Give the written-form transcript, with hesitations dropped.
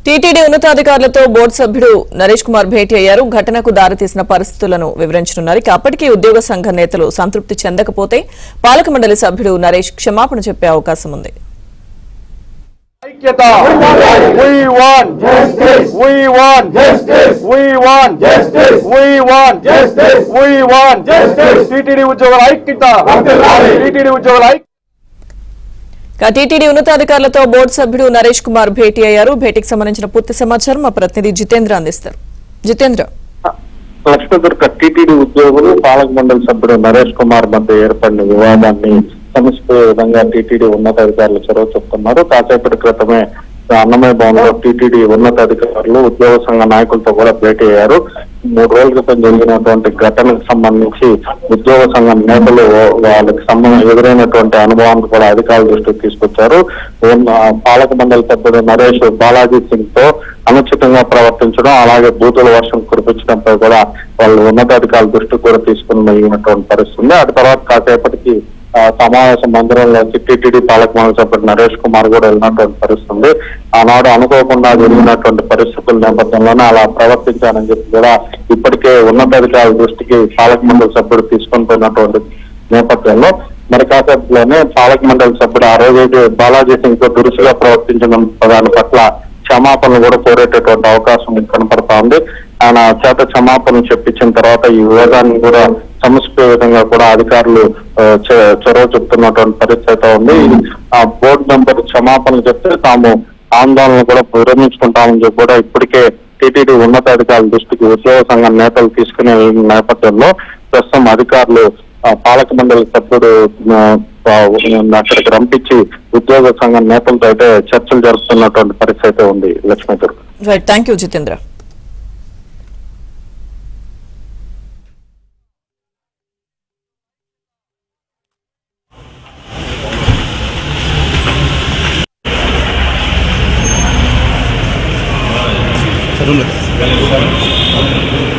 TTD ఉన్నతాధికారులతో board సభ్యుడు నరేష్ కుమార్ భేటీ అయ్యారు. ఘటనకు దారితీసిన పరిస్థితులను వివరించనున్నారు. అప్పటికీ ఉద్యోగ సంఘ నేతలు సంతృప్తి చెందకపోతే పాలక మండలి సభ్యుడు నరేష్ క్షమాపణ చెప్పే అవకాశం ఉంది. టీటీడీ ఉన్నతాధికారులతో బోర్డు సభ్యుడు నరేష్ కుమార్ భేటీ అయ్యారు. భేటీకి సంబంధించిన పూర్తి సమాచారం మా ప్రతినిధి జితేంద్ర అందిస్తారు. జితేంద్ర, లక్ష్మీదుర్గ టీటీడీ ఉద్యోగులు పాలక మండలి సభ్యుడు నరేష్ కుమార్ మధ్య ఏర్పడిన వివాదాన్ని సమసిపోయే విధంగా టీటీడీ ఉన్నతాధికారులు చొరవ చూపుతున్నారు. కాసేపటి క్రితమే అన్నమయ్య భవన్లో టీటీడీ ఉన్నతాధికారులు ఉద్యోగ సంఘ నాయకులతో కూడా భేటీ అయ్యారు. 3 రోజుల క్రితం జరిగినటువంటి ఘటనకు సంబంధించి ఉద్యోగ సంఘం నేతలు వాళ్ళకి ఎదురైనటువంటి అనుభవాన్ని కూడా అధికారుల దృష్టికి తీసుకొచ్చారు. పాలక మండలి సభ్యుడు నరేష్ బాలాజీ సింగ్ తో అనుచితంగా ప్రవర్తించడం, అలాగే బూతుల వర్షం కురిపించడంపై కూడా వాళ్ళు ఉన్నతాధికారుల దృష్టికి కూడా తీసుకున్నటువంటి పరిస్థితుంది. అటు తర్వాత కాసేపటికి సమావేశ మందిరంలోకి టీటీడీ పాలక మండలి సభ్యుడు నరేష్ కుమార్ కూడా వెళ్ళినటువంటి పరిస్థితుంది. ఆనాడు అనుకోకుండా జరిగినటువంటి పరిస్థితుల నేపథ్యంలోనే అలా ప్రవర్తించానని చెప్పి కూడా ఇప్పటికే ఉన్నతాధికారుల దృష్టికి పాలక మండలి సభ్యుడు తీసుకొని పోయినటువంటి నేపథ్యంలో మరి కాసేపులోనే పాలక మండలి సభ్యుడు ఆ రోజు బాలాజీ సింగ్ తో దురుసుగా ప్రవర్తించడం దాని పట్ల క్షమాపణలు కూడా కోరేటటువంటి అవకాశం కనపడతా ఉంది. ఆయన చేత క్షమాపణలు చెప్పించిన తర్వాత ఈ వివాదాన్ని కూడా సమస్య విధంగా కూడా అధికారులు చొరవ చెప్తున్నటువంటి పరిస్థితి ఉంది. ఆ బోర్డు మెంబర్ క్షమాపణలు చెప్తే తాము ఆందోళన కూడా విరమించుకుంటామని చెప్పి కూడా ఇప్పటికే టీటీడీ ఉన్నతాధికారుల దృష్టికి ఉద్యోగ సంఘం నేతలు తీసుకునే నేపథ్యంలో ప్రస్తుతం అధికారులు పాలక మండలి సభ్యుడు అక్కడికి రంపించి ఉద్యోగ సంఘం నేతలతో అయితే చర్చలు జరుపుతున్నటువంటి పరిస్థితి ఉంది. Lakshmi Durga. Right, thank you Jitendra. Satu lagi.